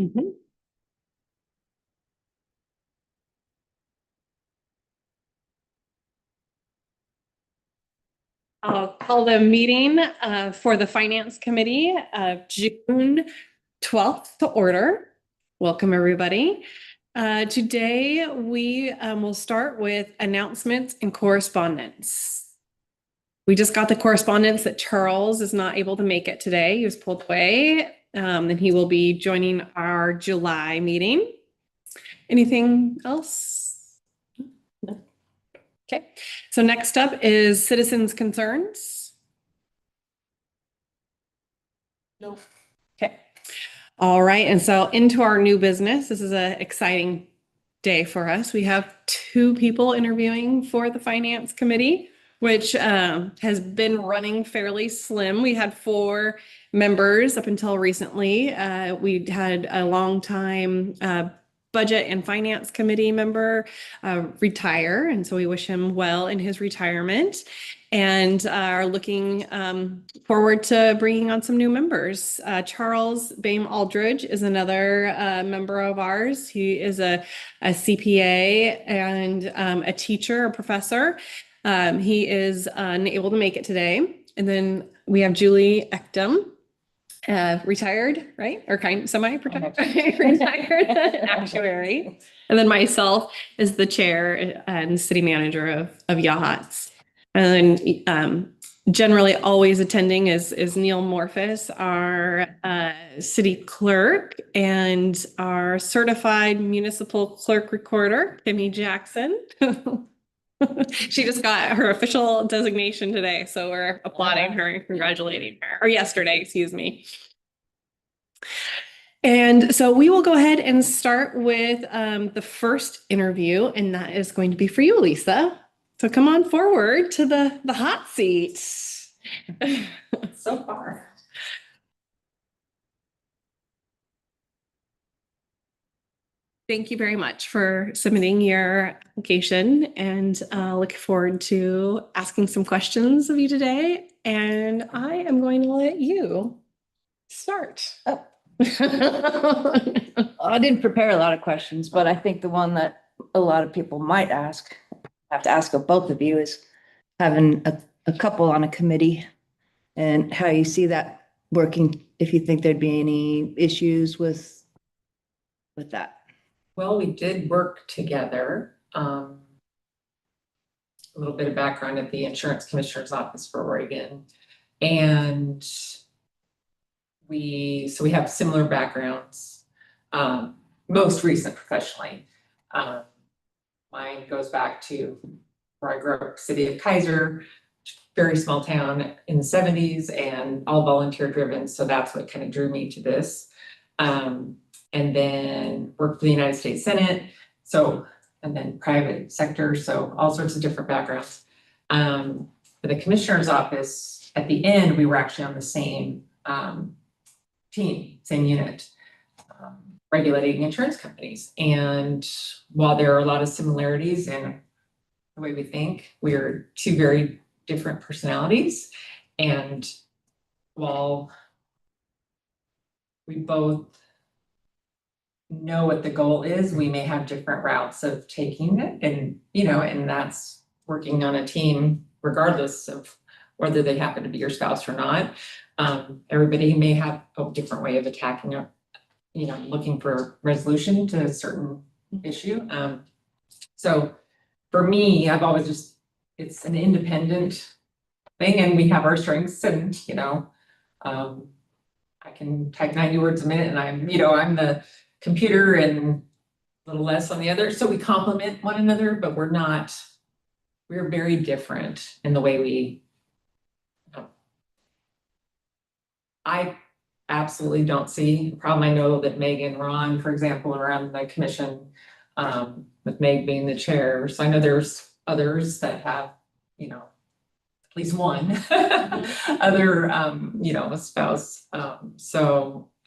Mhm. I'll call the meeting for the Finance Committee of June 12th to order. Welcome, everybody. Today, we will start with announcements and correspondence. We just got the correspondence that Charles is not able to make it today. He was pulled away, and he will be joining our July meeting. Anything else? No. Okay, so next up is citizens' concerns. No. Okay. All right, and so into our new business. This is an exciting day for us. We have two people interviewing for the Finance Committee, which has been running fairly slim. We had four members up until recently. We had a long time Budget and Finance Committee member retire, and so we wish him well in his retirement and are looking forward to bringing on some new members. Charles Bame Aldridge is another member of ours. He is a CPA and a teacher, a professor. He is unable to make it today. And then we have Julie Ekdom, retired, right? Or semi-retired, retired actuary. And then myself is the chair and city manager of Yachats. And then generally always attending is Neil Morphus, our city clerk, and our certified municipal clerk recorder, Kimmy Jackson. She just got her official designation today, so we're applauding her and congratulating her, or yesterday, excuse me. And so we will go ahead and start with the first interview, and that is going to be for you, Lisa. So come on forward to the hot seat. So far. Thank you very much for submitting your application, and look forward to asking some questions of you today. And I am going to let you start. Oh. I didn't prepare a lot of questions, but I think the one that a lot of people might have to ask of both of you is having a couple on a committee and how you see that working, if you think there'd be any issues with that. Well, we did work together. A little bit of background at the Insurance Commissioner's Office for Oregon. And we have similar backgrounds, most recent professionally. Mine goes back to where I grew up, city of Kaiser, very small town in the 70s and all volunteer driven. So that's what kind of drew me to this. And then worked for the United States Senate. And then private sector. So all sorts of different backgrounds. For the commissioner's office, at the end, we were actually on the same team, same unit, regulating insurance companies. And while there are a lot of similarities in the way we think, we're two very different personalities. And while we both know what the goal is, we may have different routes of taking it, and that's working on a team regardless of whether they happen to be your spouse or not. Everybody may have a different way of attacking it, looking for resolution to a certain issue. So for me, I've always it's an independent thing, and we have our strengths, and I can type 90 words a minute, and I'm the computer and a little less on the other. So we complement one another, but we're very different in the way we, I absolutely don't see a problem. I know that Meg and Ron, for example, are on the commission, with Meg being the chair. So I know there's others that have, at least one other, a spouse,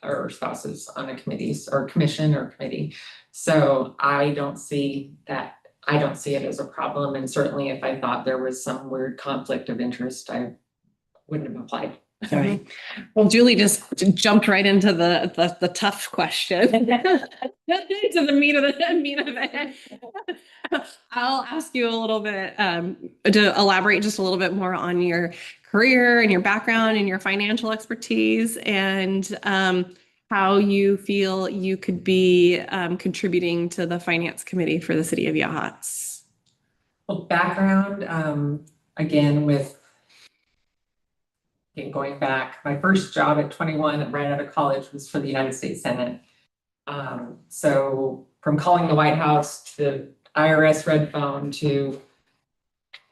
or spouses on a committee or commission or committee. So I don't see it as a problem. And certainly if I thought there was some weird conflict of interest, I wouldn't have applied. Right. Well, Julie just jumped right into the tough question. To the meat of it. I'll ask you a little bit to elaborate just a little bit more on your career and your background and your financial expertise and how you feel you could be contributing to the finance committee for the city of Yachts. Well, background, again, going back, my first job at 21, right out of college, was for the United States Senate. So from calling the White House to the IRS red phone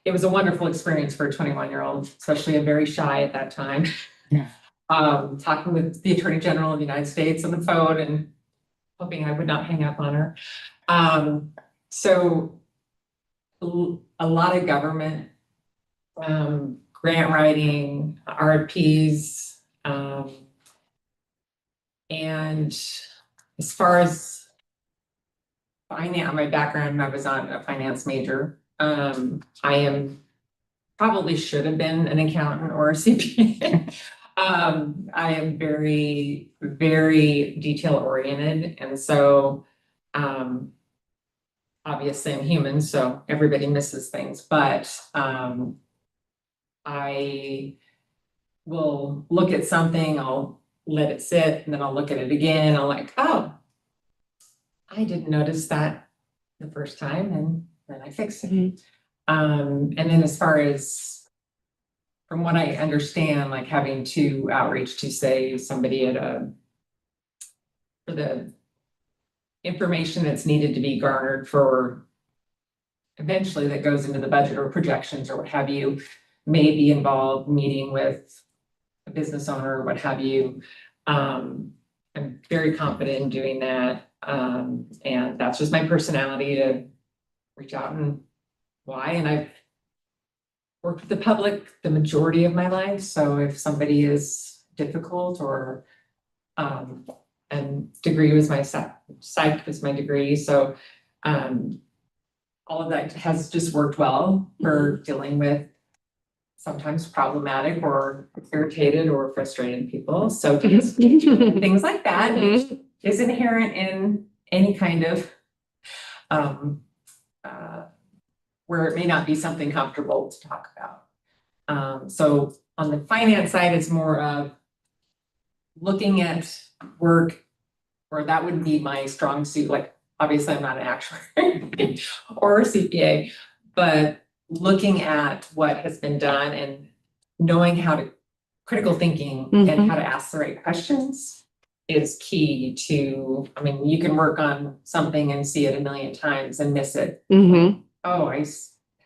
it was a wonderful experience for a 21-year-old, especially a very shy at that time. Yeah. Talking with the Attorney General of the United States on the phone and hoping I would not hang up on her. So a lot of government, grant writing, RFPs, and as far as finance, my background, I was not a finance major. I probably should have been an accountant or a CPA. I am very, very detail oriented, and so obviously I'm human, so everybody misses things, but I will look at something, I'll let it sit, and then I'll look at it again. I'm like, oh, I didn't notice that the first time, and then I fix it. And then as far as from what I understand, like having to outreach to say somebody for the information that's needed to be garnered for eventually that goes into the budget or projections or what have you, may be involved meeting with a business owner or what have you. I'm very confident in doing that. And that's just my personality to reach out and why. And I've worked with the public the majority of my life. So if somebody is difficult or, and degree was my psych was my degree. So, all of that has just worked well for dealing with sometimes problematic or irritated or frustrated people. So just things like that is inherent in any kind of where it may not be something comfortable to talk about. So on the finance side, it's more of looking at work, or that would be my strong suit. Like, obviously I'm not an actuary or a CPA, but looking at what has been done and knowing how to critical thinking and how to ask the right questions is key to, I mean, you can work on something and see it a million times and miss it. Oh,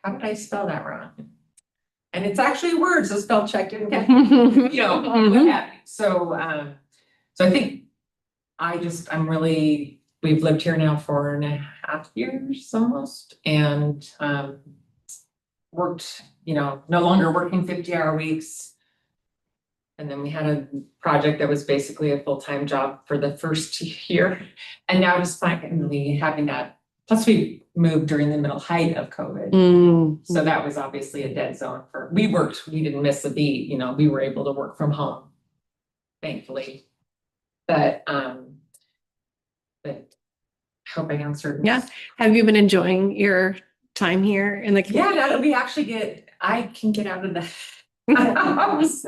how did I spell that wrong? And it's actually words, so spell check didn't get, what have you. So I think we've lived here now 4.5 years almost, and worked, no longer working 50-hour weeks. And then we had a project that was basically a full-time job for the first year. And now just finally having that, plus we moved during the middle height of COVID. So that was obviously a dead zone we didn't miss a beat, we were able to work from home, thankfully. But I hope I answered. Yeah. Have you been enjoying your time here in the community? Yeah, now that I can get out of the house.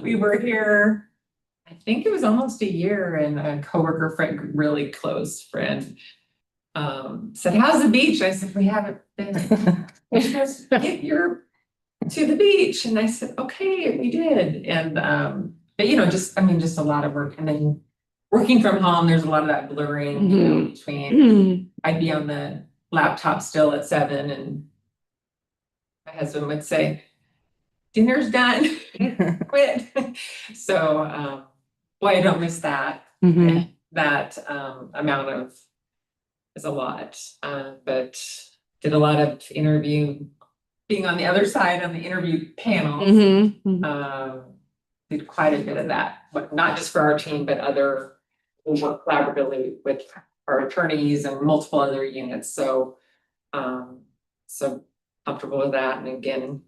We were here, I think it was almost a year, and a coworker friend, really close friend, said, "How's the beach?" I said, "We haven't been." She goes, "Get to the beach." And I said, "Okay," we did. And but just a lot of work. And then working from home, there's a lot of that blurring, between I'd be on the laptop still at 7, and my husband would say, "Dinner's done, quit." So, boy, I don't miss that. That amount of is a lot, but did a lot of being on the other side on the interview panels. Did quite a bit of that, but not just for our team, but we work collaboratively with our attorneys and multiple other units. So, so comfortable with that. And again,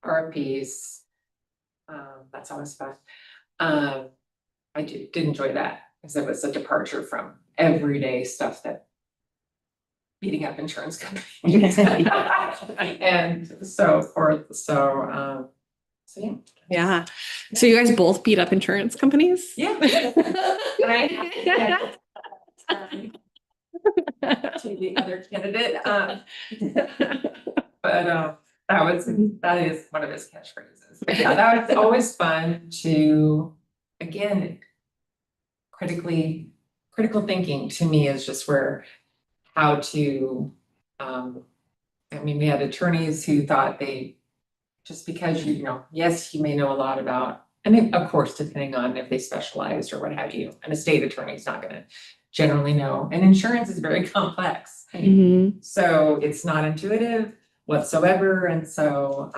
RFPs, That's always fun. I did enjoy that because it was a departure from everyday stuff that beating up insurance companies and so forth. So yeah. Yeah. So you guys both beat up insurance companies? Yeah. Right. To the other candidate, but that is one of his catchphrases. But yeah, that was always fun to, again, critical thinking to me is just where how to, I mean, we had attorneys who thought just because yes, you may know a lot about, and then, of course, depending on if they specialized or what have you, an estate attorney is not gonna generally know, and insurance is very complex. Mhm. So it's not intuitive whatsoever, and so,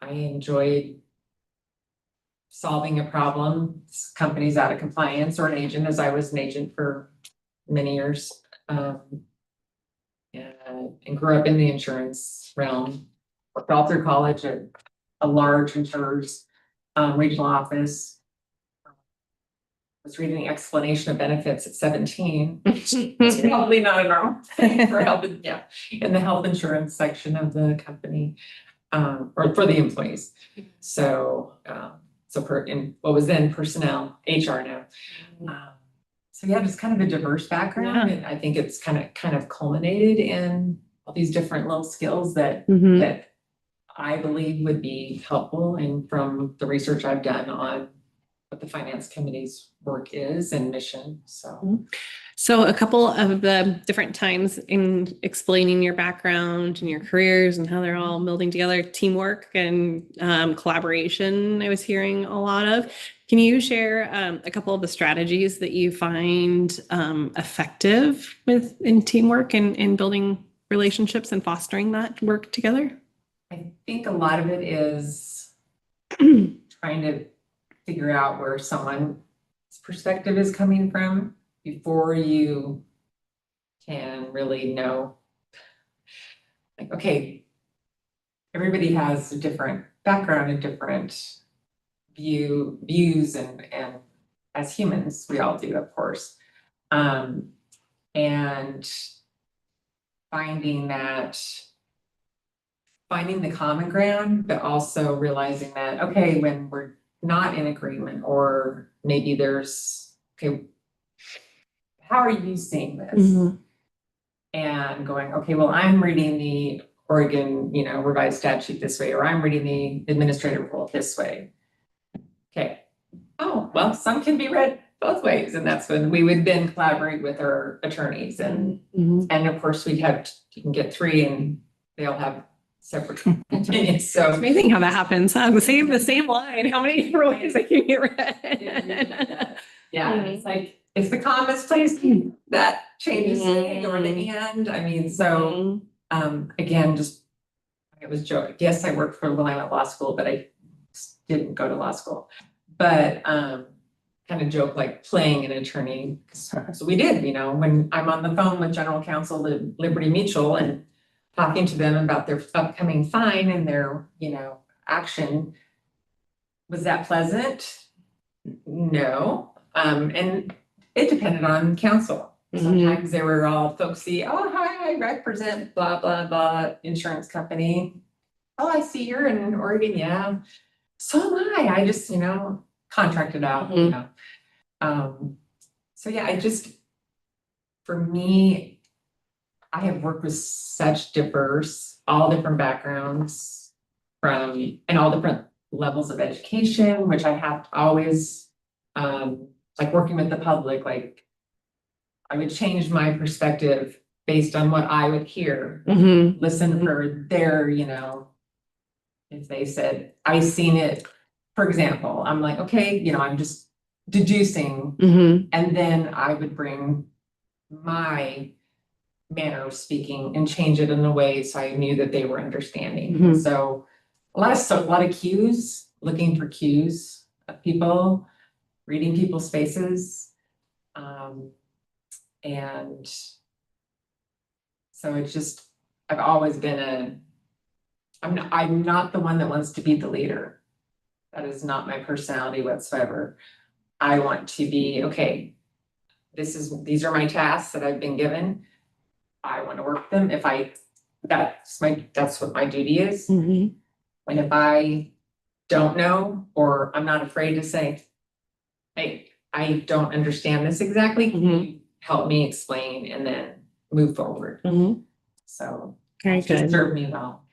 I enjoyed solving a problem, companies out of compliance, or an agent, as I was an agent for many years. And grew up in the insurance realm, worked all through college at a large insurer's regional office. Was reading the explanation of benefits at 17. It's probably not a normal thing for health, in the health insurance section of the company, or for the employees. So, in what was then personnel, HR now. So yeah, just kind of a diverse background, and I think it's kind of culminated in all these different little skills that Mhm. that I believe would be helpful, and from the research I've done on what the finance committee's work is and mission. So a couple of the different times in explaining your background and your careers and how they're all melding together, teamwork and collaboration, I was hearing a lot of. Can you share a couple of the strategies that you find effective in teamwork and in building relationships and fostering that work together? I think a lot of it is trying to figure out where someone's perspective is coming from before you can really know. Like, okay, everybody has a different background and different views, and as humans, we all do, of course. And finding the common ground, but also realizing that, okay, when we're not in agreement, or maybe okay, how are you seeing this? Mhm. And going, okay, well, I'm reading the Oregon, revised statute this way, or I'm reading the administrative rule this way. Okay. Oh, well, some can be read both ways, and that's when we would then collaborate with our attorneys, and Mhm. of course you can get three, and they all have separate opinions. It's So amazing how that happens. Huh? The same line. How many different ways that can get read? yeah, Mhm. it's like it's the commas place that changes things, or the and. I mean, so again, just it was joke. Yes, I worked for when I went to law school, but I didn't go to law school. But kind of joke like playing an attorney. So we did, when I'm on the phone with general counsel at Liberty Mutual and talking to them about their upcoming fine and their, action. Was that pleasant? No. And it depended on counsel. Sometimes they were all folksy. Oh, hi, I represent blah, blah, blah insurance company. Oh, I see you're in Oregon. Yeah. So am I. I just, contracted out, So yeah, for me, I have worked with such all different backgrounds and all different levels of education, which I have to always, like working with the public, like I would change my perspective based on what I would hear, listen for their, if they said, I seen it, for example, I'm like, okay, I'm just deducing, and then I would bring my manner of speaking and change it in a way so I knew that they were understanding. So a lot of cues, looking for cues of people, reading people's faces. And so I've always been I'm not the one that wants to be the leader. That is not my personality whatsoever. I want to be, okay, these are my tasks that I've been given. I want to work them. That's what my duty is. Mhm. And if I don't know, or I'm not afraid to say, hey, I don't understand this exactly, can you help me explain and then move forward? Mhm. So Very it's just good. served me well.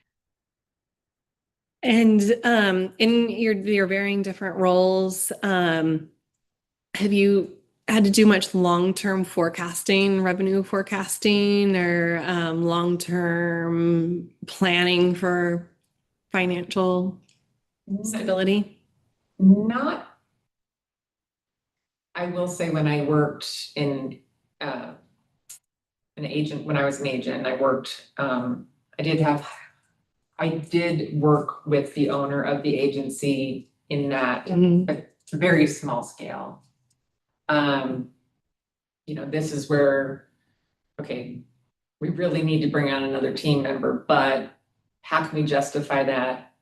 And in your varying different roles, have you had to do much long-term forecasting, revenue forecasting, or long-term planning for financial stability? Not, I will say when I worked in uh when I was an agent, I did work with the owner of the agency in that Mhm. a very small scale. This is where, okay, we really need to bring on another team member, but how can we justify that?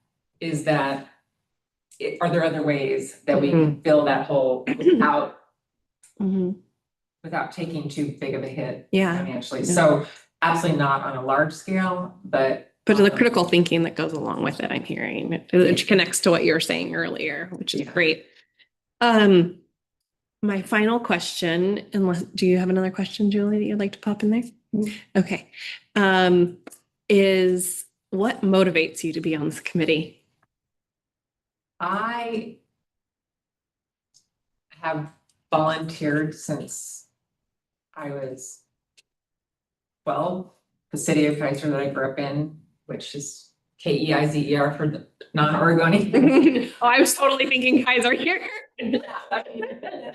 Are there other ways that we can fill that hole Mhm. without taking too big of a hit Yeah. financially? Yeah. So absolutely not on a large scale, but. But the critical thinking that goes along with it, I'm hearing, it connects to what you were saying earlier, which is Yeah. great. My final question, do you have another question, Julie, that you'd like to pop in there? Okay. Is what motivates you to be on this committee? I have volunteered since I was 12, the city of Kaiser that I grew up in, which is Keizer for the non-Oregonians. Oh, I was totally thinking Kaiser here. Yeah.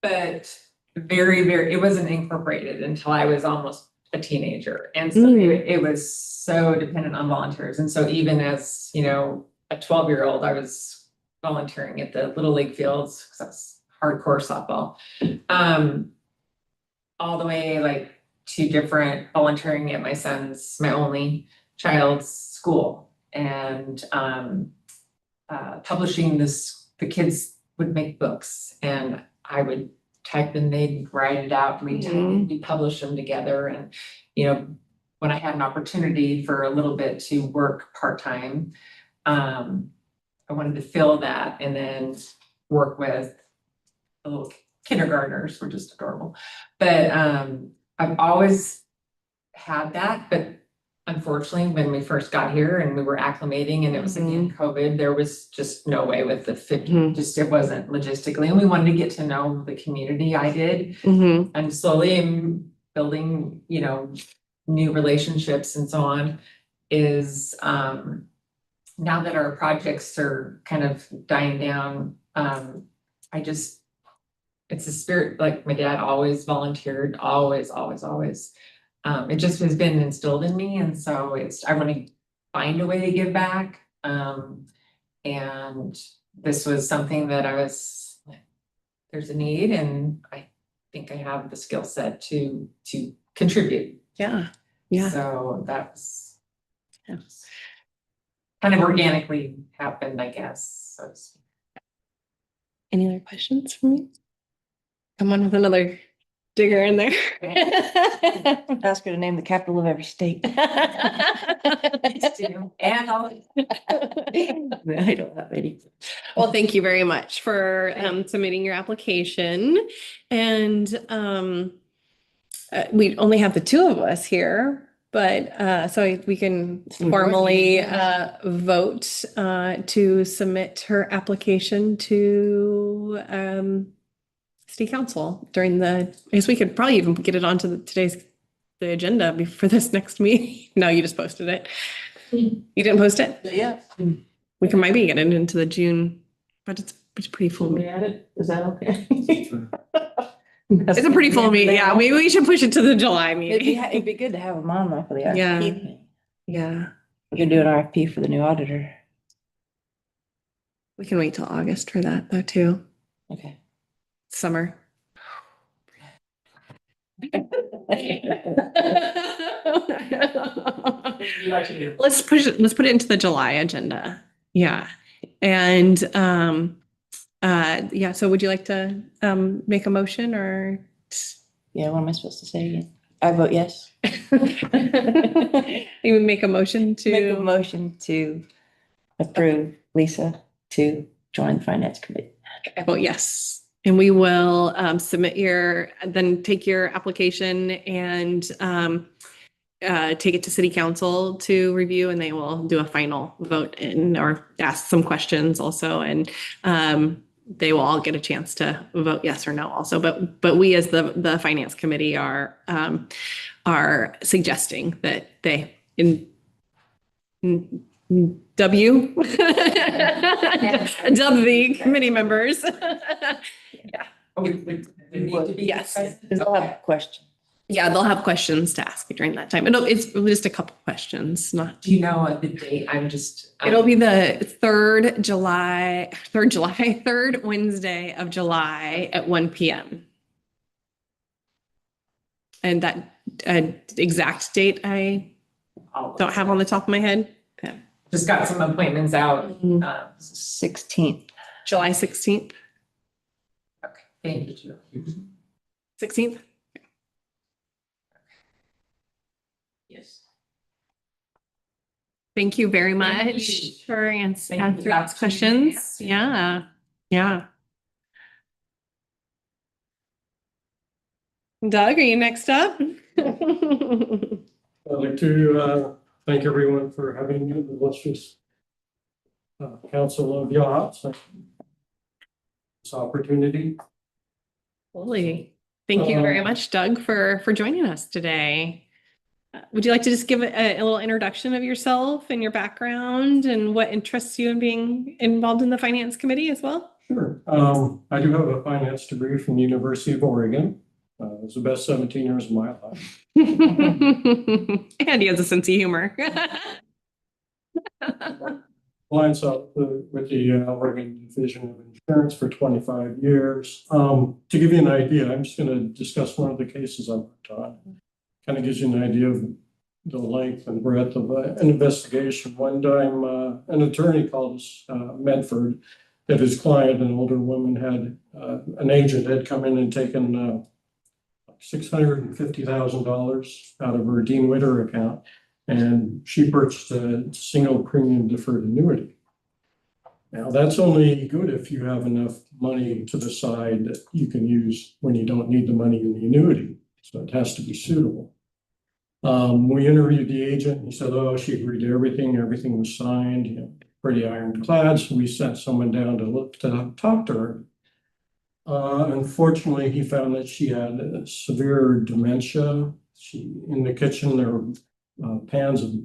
But it wasn't incorporated until I was almost a teenager. And so it was so dependent on volunteers. And so even as, a 12-year-old, I was volunteering at the Little League fields because that's hardcore softball. All the way like to different volunteering at my only child's school, and publishing the kids would make books and I would type and they'd write it out, we publish them together. And, when I had an opportunity for a little bit to work part-time, I wanted to fill that and then work with the little kindergartners, were just adorable. But I've always had that, but unfortunately, when we first got here and we were acclimating and it was again COVID, there was just no way with the 50, it wasn't logistically. And we wanted to get to know the community. I did. And slowly I'm building, new relationships and so on, is now that our projects are kind of dying down, it's a spirit, like my dad always volunteered, always, always, always. It just has been instilled in me, and so I want to find a way to give back. And this was something that there's a need, and I think I have the skill set to contribute. Yeah. Yeah. So that's kind of organically happened, I guess. So to speak. Any other questions for me? Come on with another digger in there. Ask her to name the capital of every state. And I don't have any. Well, thank you very much for submitting your application. And we only have the two of us here, but so we can formally vote to submit her application to city council I guess we could probably even get it onto the agenda for this next meeting. No, you just posted it. You didn't post it? Yeah. We can maybe get it into the June, but it's pretty full. add it? Is that okay? It's a pretty full meeting. Yeah, maybe we should push it to the July meeting. It'd be good to have them on though for the RFP. Yeah. thing. Yeah, You can do an RFP for the new auditor. we can wait till August for that though too. Okay. Summer. Let's put it into the July agenda. Yeah. And, yeah, so would you like to, make a motion or? Yeah, what am I supposed to say again? I vote yes. You would make a motion Make a to, motion to approve Lisa to join the finance committee. I vote yes. And we will, submit then take your application and, take it to city council to review, and they will do a final vote or ask some questions also. And, they will all get a chance to vote yes or no also. But we as the finance committee are suggesting that they dub the committee members. Oh, we need to be Yes. present? They'll have questions. Yeah, they'll have questions to ask me during that time. It's just a couple questions, not. Do you know the date? I'm just. It'll be the third Wednesday of July at 1 p.m. And that exact date I don't have on the top of my head. Yeah. Just got some appointments out. 16th. July 16th, Okay, thank you. 16th. Yes. Thank you very Thank much you. for Thank you answering for those the opportunity to questions. answer. Yeah, yeah. Doug, are you next up? I'd like to thank everyone for having me, the illustrious Council of Yachts. This opportunity. Absolutely. Thank you very much, Doug, for joining us today. Would you like to just give a little introduction of yourself and your background and what interests you in being involved in the finance committee as well? Sure. I do have a finance degree from the University of Oregon. It was the best 17 years of my life. And he has a sense of humor. Lines up with the Oregon Division of Insurance for 25 years. To give you an idea, I'm just going to discuss one of the cases I worked on. Kind of gives you an idea of the length and breadth of an investigation. One time, an attorney called us, Medford, that his client, an older woman, had an agent had come in and taken $650,000 out of her Dean Witter account, and she purchased a single premium deferred annuity. Now, that's only good if you have enough money to the side that you can use when you don't need the money in the annuity. So it has to be suitable. We interviewed the agent. He said, "Oh, she agreed to everything. Everything was signed. You know, pretty ironclad." So we sent someone down to talk to her. Unfortunately, he found that she had a severe dementia. In the kitchen, there were pans of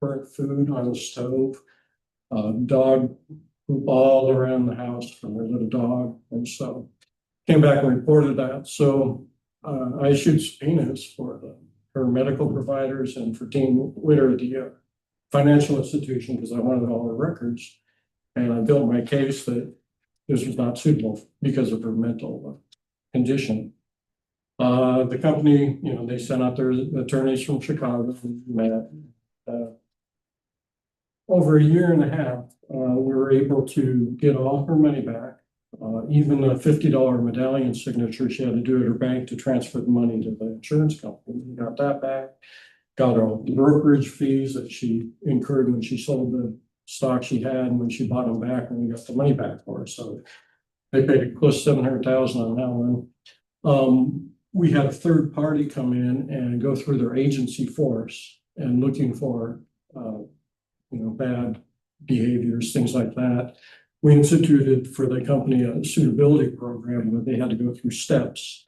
burnt food on the stove, dog poop all around the house from her little dog. And so came back and reported that. So I issued subpoenas for her medical providers and for Dean Witter, the financial institution, because I wanted all her records. And I built my case that this was not suitable because of her mental condition. The company, you know, they sent out their attorneys from Chicago and met. Over a year and a half, we were able to get all her money back. Even a $50 medallion signature she had to do at her bank to transfer the money to the insurance company. We got that back. Got all the brokerage fees that she incurred when she sold the stock she had and when she bought them back, and we got the money back for her. So they paid close to $700,000 on that one. We had a third party come in and go through their agency force and looking for bad behaviors, things like that. We instituted for the company a suitability program where they had to go through steps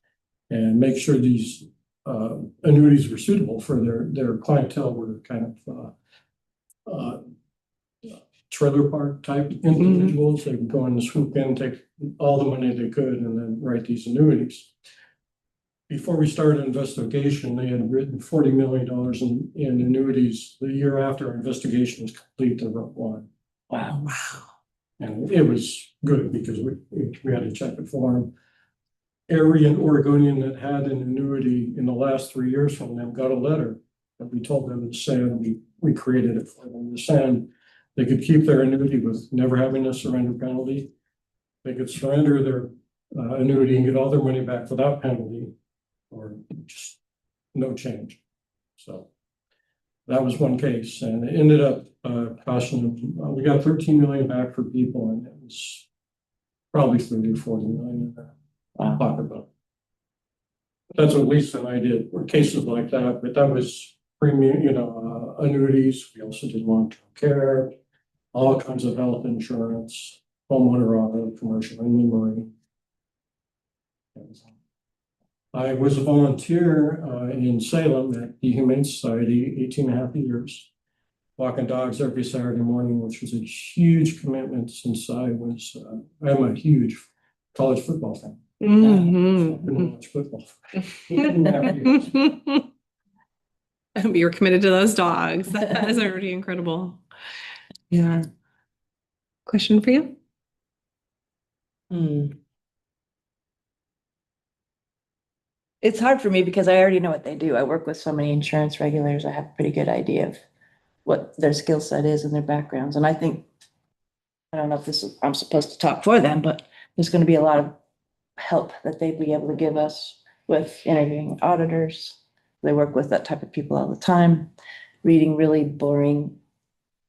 and make sure these annuities were suitable for their clientele. Were kind of trailer park type individuals. They would go in and swoop in, take all the money they could, and then write these annuities. Before we started investigation, they had written $40 million in annuities. The year after our investigation was complete, they wrote one. Wow. Wow. And it was good because we had to check it for them. every Oregonian that had an annuity in the last 3 years from them got a letter that we told them to send. We created it for them to send. They could keep their annuity with never having a surrender penalty. They could surrender their annuity and get all their money back without penalty or just no change. So that was one case, and it ended up costing them, we got 13 million back for people, and it was probably 30 or 40 million in that pocketbook. That's what Lisa and I did, were cases like that, but that was premium, annuities. We also did long-term care, all kinds of health insurance, homeowner auto, commercial and marine. I was a volunteer in Salem at the Humane Society 18 and a half years, walking dogs every Saturday morning, which was a huge commitment since I'm a huge college football fan. Mhm. I've been watching football for 18 and a half years. You're committed to those dogs. That is already incredible. Yeah. Question for you? It's hard for me because I already know what they do. I work with so many insurance regulators. I have a pretty good idea of what their skill set is and their backgrounds. And I think, I don't know if I'm supposed to talk for them, but there's going to be a lot of help that they'd be able to give us with interviewing auditors. They work with that type of people all the time, reading really boring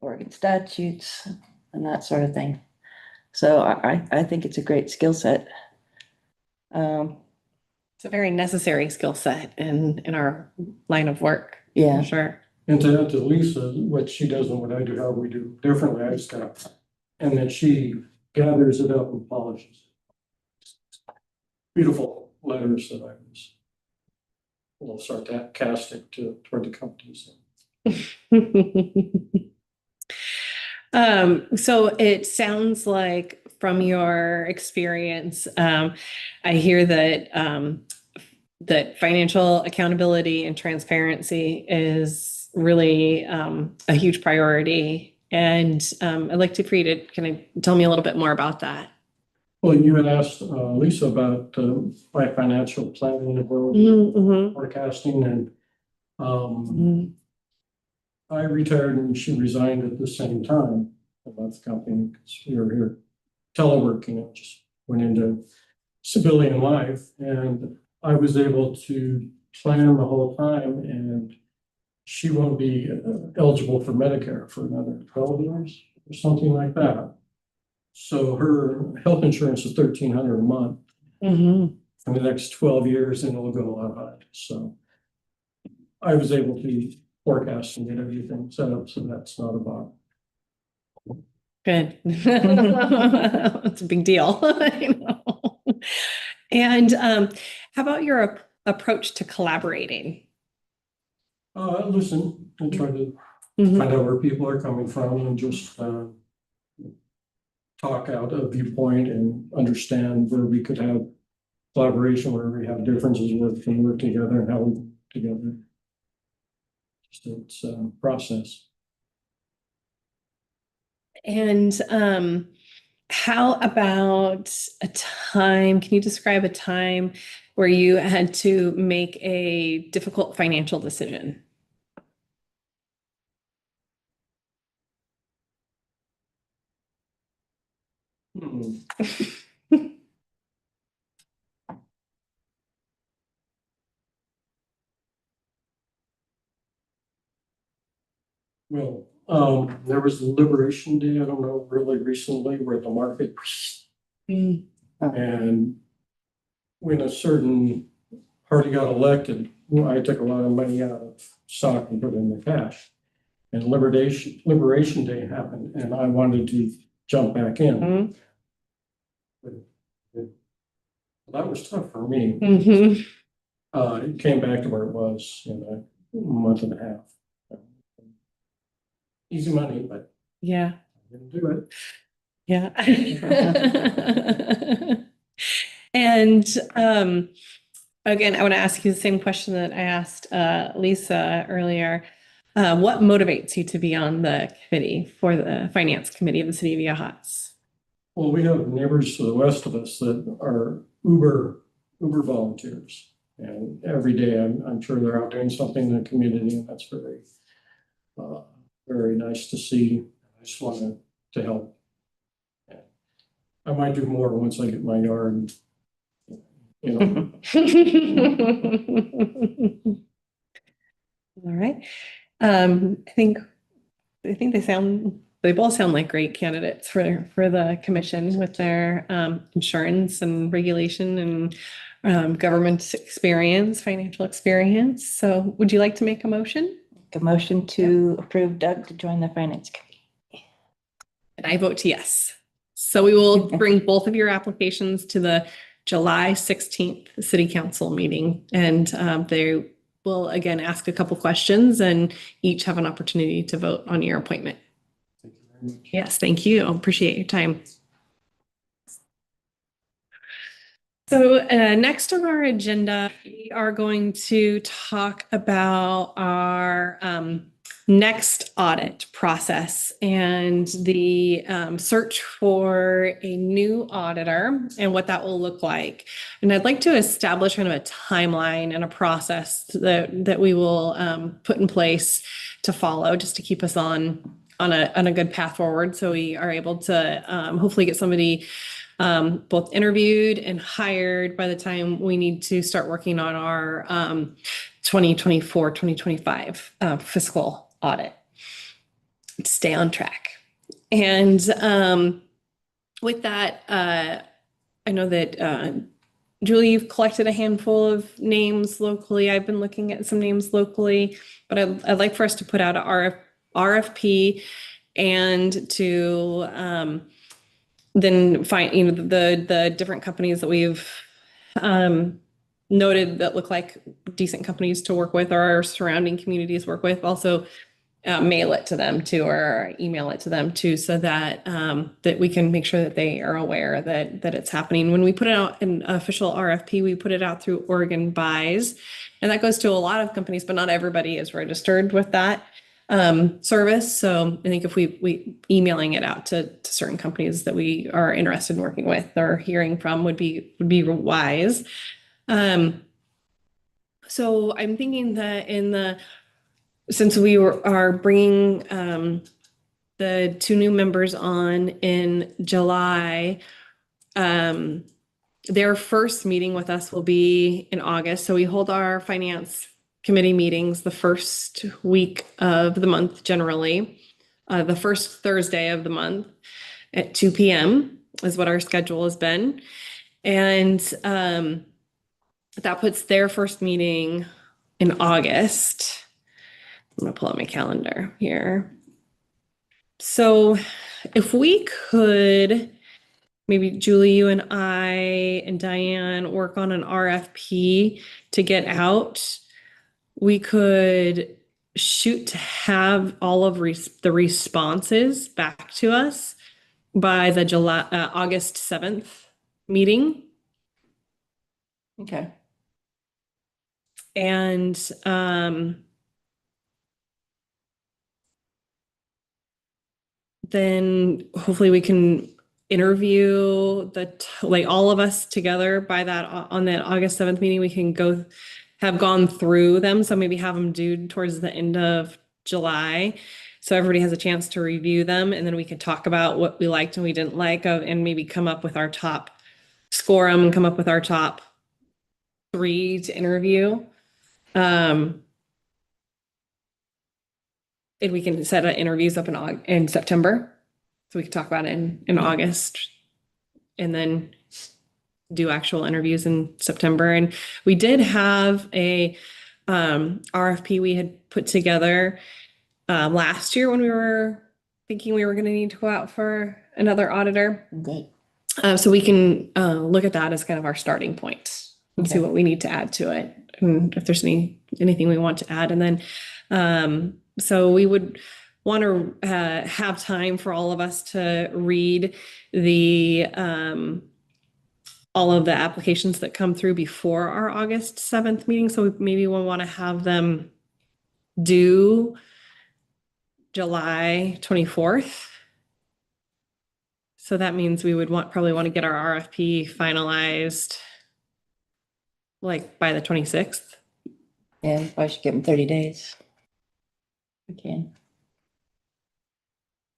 Oregon statutes and that sort of thing. So I think it's a great skill set. It's a very necessary skill set in our line of work. Yeah. For sure. And to add to Lisa, what she does and what I do, how we do differently, I just got, and then she gathers it up and polishes. Beautiful letters that I was a little sarcastic toward the companies. So it sounds like from your experience, I hear that financial accountability and transparency is really a huge priority. And I'd like for you to kind of tell me a little bit more about that. Well, you had asked Lisa about my financial planning and forecasting, and I retired and she resigned at the same time. I left the company because we were here teleworking and just went into civilian life, and I was able to plan the whole time, and she won't be eligible for Medicare for another 12 years or something like that. So her health insurance is $1,300 a month for the next 12 years, and it'll go a lot higher. So I was able to forecast and get everything set up, so that's not a bother. Good. It's a big deal. I know. And how about your approach to collaborating? Listen and try to find out where people are coming from and just talk out a viewpoint and understand where we could have collaboration, where we have differences, where we can work together and how we work together. Just it's a process. And how about a time? Can you describe a time where you had to make a difficult financial decision? Well, there was Liberation Day, I don't know, really recently, where the market and when a certain party got elected, I took a lot of money out of stock and put it in the cash. And Liberation Day happened, and I wanted to jump back in. That was tough for me. It came back to where it was in a month and a half. Easy money, but Yeah. I didn't do it. Yeah. And again, I want to ask you the same question that I asked Lisa earlier. What motivates you to be on the committee for the Finance Committee of the City of Yachats? Well, we have neighbors to the west of us that are uber uber volunteers. And every day, I'm sure they're out doing something in the community, and that's very nice to see. I just wanted to help. I might do more once I get my yard, you know. All right. I think they both sound like great candidates for the commission with their insurance and regulation and government experience, financial experience. So would you like to make a motion? A motion to approve Doug to join the finance committee. And I vote yes. So we will bring both of your applications to the July 16th city council meeting, and they will again ask a couple questions and each have an opportunity to vote on your appointment. Thank you very much. Yes, thank you. I appreciate your time. So next on our agenda, we are going to talk about our next audit process and the search for a new auditor and what that will look like. And I'd like to establish kind of a timeline and a process that we will put in place to follow, just to keep us on a good path forward, so we are able to hopefully get somebody both interviewed and hired by the time we need to start working on our 2024, 2025 fiscal audit. Stay on track. And with that, I know that Julie, you've collected a handful of names locally. I've been looking at some names locally, but I'd like for us to put out a RFP and to then find, the different companies that we've noted that look like decent companies to work with, or our surrounding communities work with. Also mail it to them too, or email it to them too, so that that we can make sure that they are aware that it's happening. When we put out an official RFP, we put it out through Oregon Buys, and that goes to a lot of companies, but not everybody is registered with that service. So I think if we emailing it out to certain companies that we are interested in working with or hearing from would be wise. So I'm thinking that since we are bringing the two new members on in July, their first meeting with us will be in August. So we hold our finance committee meetings the first week of the month, generally. The first Thursday of the month at 2 p.m. is what our schedule has been. And that puts their first meeting in August. I'm going to pull up my calendar here. So if we could, maybe Julie, you and I and Diane work on an RFP to get out, we could shoot to have all of the responses back to us by the August 7th meeting. Okay. And then hopefully we can interview all of us together by that on that August 7th meeting. We can have gone through them. So maybe have them due towards the end of July. So everybody has a chance to review them, and then we can talk about what we liked and we didn't like and maybe come up with our score them and come up with our top 3 to interview. And we can set interviews up in September, so we can talk about it in August, and then do actual interviews in September. And we did have a RFP we had put together last year when we were thinking we were going to need to go out for another auditor. Good. So we can look at that as kind of our starting point and see what we need to add to it, and if there's anything we want to add. And then so we would want to have time for all of us to read all of the applications that come through before our August 7th meeting. So maybe we'll want to have them due July 24th. So that means we would probably want to get our RFP finalized like by the 26th. Yeah, I should give them 30 days. Okay.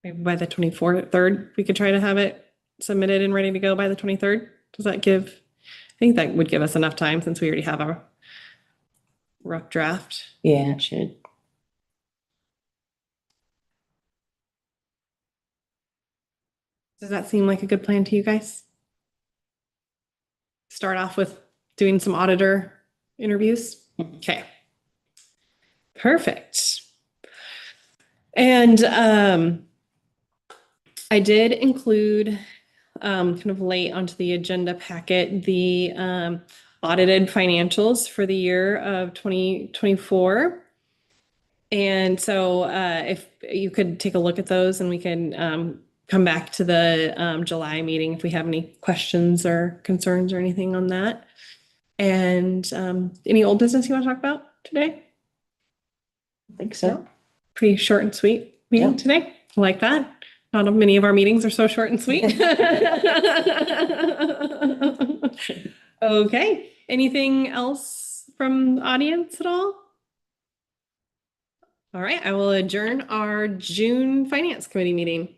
Maybe by the 24th, 3rd, we could try to have it submitted and ready to go by the 23rd. Does that give, I think that would give us enough time since we already have a rough draft. Yeah, it should. Does that seem like a good plan to you guys? Start off with doing some auditor interviews? Okay. Perfect. And I did include kind of late onto the agenda packet, the audited financials for the year of 2024. And so if you could take a look at those and we can come back to the July meeting if we have any questions or concerns or anything on that. And any old business you want to talk about today? I think so. Pretty short and sweet meeting Yeah. today. I like that. Not many of our meetings are so short and sweet. Okay. Anything else from the audience at all? All right, I will adjourn our June Finance Committee meeting.